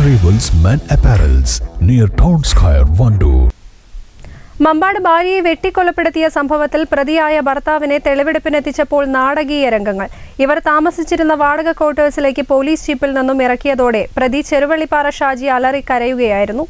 Arrivals Men Apparels near Town Square, Vandoor. Mambad ഭാര്യയെ വെട്ടിക്കൊലപ്പെടുത്തിയ സംഭവത്തിൽ പ്രതിയായ ഭർത്താവിനെ തെളിവെടുപ്പിനെത്തിച്ചപ്പോൾ നാടകീയ രംഗങ്ങൾ. ഇവർ താമസിച്ചിരുന്ന വാടക ക്വാർട്ടേഴ്സിലേക്ക് പോലീസ് ജീപ്പിൽ നിന്നും ഇറക്കിയതോടെ പ്രതി ചെറുവള്ളിപ്പാറ ഷാജി അലറി കരയുകയായിരുന്നു.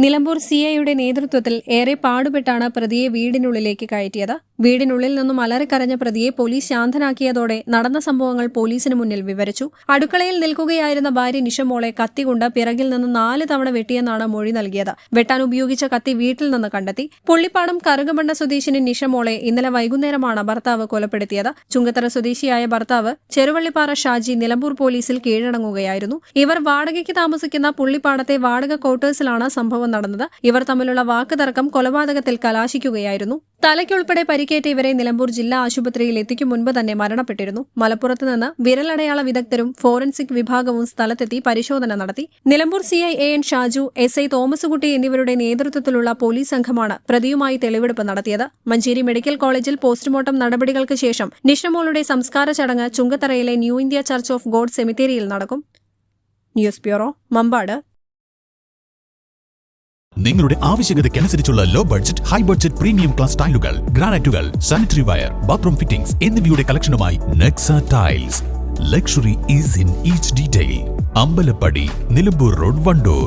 നിലമ്പൂർ സിഐയുടെ നേതൃത്വത്തിൽ ഏറെ പാടുപെട്ടാണ് പ്രതിയെ വീടിനുള്ളിലേക്ക് കയറ്റിയത്. വീടിനുള്ളിൽ നിന്നും അലറിക്കരഞ്ഞ പ്രതിയെ പോലീസ് ശാന്തനാക്കിയതോടെ നടന്ന സംഭവങ്ങൾ പോലീസിന് മുന്നിൽ വിവരിച്ചു. അടുക്കളയിൽ നിൽക്കുകയായിരുന്ന ഭാര്യ നിഷമോളെ കത്തികൊണ്ട് പിറകിൽ നിന്ന് 4 തവണ വെട്ടിയെന്നാണ് മൊഴി നൽകിയത്. വെട്ടാൻ ഉപയോഗിച്ച കത്തി വീട്ടിൽ നിന്ന് കണ്ടെത്തി. പുള്ളിപ്പാടം കറുകമണ്ണ സ്വദേശിനി നിഷമോളെ ഇന്നലെ വൈകുന്നേരമാണ് ഭർത്താവ് കൊലപ്പെടുത്തിയത്. ചുങ്കത്തറ സ്വദേശിയായ ഭർത്താവ് ചെറുവള്ളിപ്പാറ ഷാജി നിലമ്പൂർ പോലീസിൽ കീഴടങ്ങുകയായിരുന്നു. ഇവർ വാടകയ്ക്ക് താമസിക്കുന്ന പുള്ളിപ്പാടത്തെ വാടക ക്വാർട്ടേഴ്സിലാണ് സംഭവം നടന്നത്. ഇവർ തമ്മിലുള്ള വാക്കുതർക്കം കൊലപാതകത്തിൽ കലാശിക്കുകയായിരുന്നു. തലയ്ക്കുൾപ്പെടെ പരിക്കേറ്റ ഇവരെ നിലമ്പൂർ ജില്ലാ ആശുപത്രിയിൽ എത്തിക്കും മുൻപ് തന്നെ മരണപ്പെട്ടിരുന്നു. മലപ്പുറത്ത് നിന്ന് വിരലടയാള വിദഗ്ധരും ഫോറൻസിക് വിഭാഗവും സ്ഥലത്തെത്തി പരിശോധന നടത്തി. Nilambur CI AN Shaju, SI Thomaskutty എന്നിവരുടെ നേതൃത്വത്തിലുള്ള പോലീസ് സംഘമാണ് പ്രതിയുമായി തെളിവെടുപ്പ് നടത്തിയത്. മഞ്ചേരി മെഡിക്കൽ കോളേജിൽ പോസ്റ്റ്മോർട്ടം നടപടികൾക്ക് ശേഷം നിഷമോളുടെ സംസ്കാര ചടങ്ങ് ചുങ്കത്തറയിലെ new India church of God സെമിത്തേരിയിൽ നടക്കും. News bureau, Mambad. നിങ്ങളുടെ ആവശ്യകതയ്ക്കനുസരിച്ചുള്ള low budget, high budget, premium class ടൈലുകൾ, ഗ്രാനൈറ്റുകൾ, സാനിറ്ററി വയർ, ബാത്റൂം ഫിറ്റിംഗ്സ് എന്നിവയുടെ കളക്ഷനുമായി Nexa tiles. Luxury is in each detail. Ambalappadi, Nilambur road, Wandoor.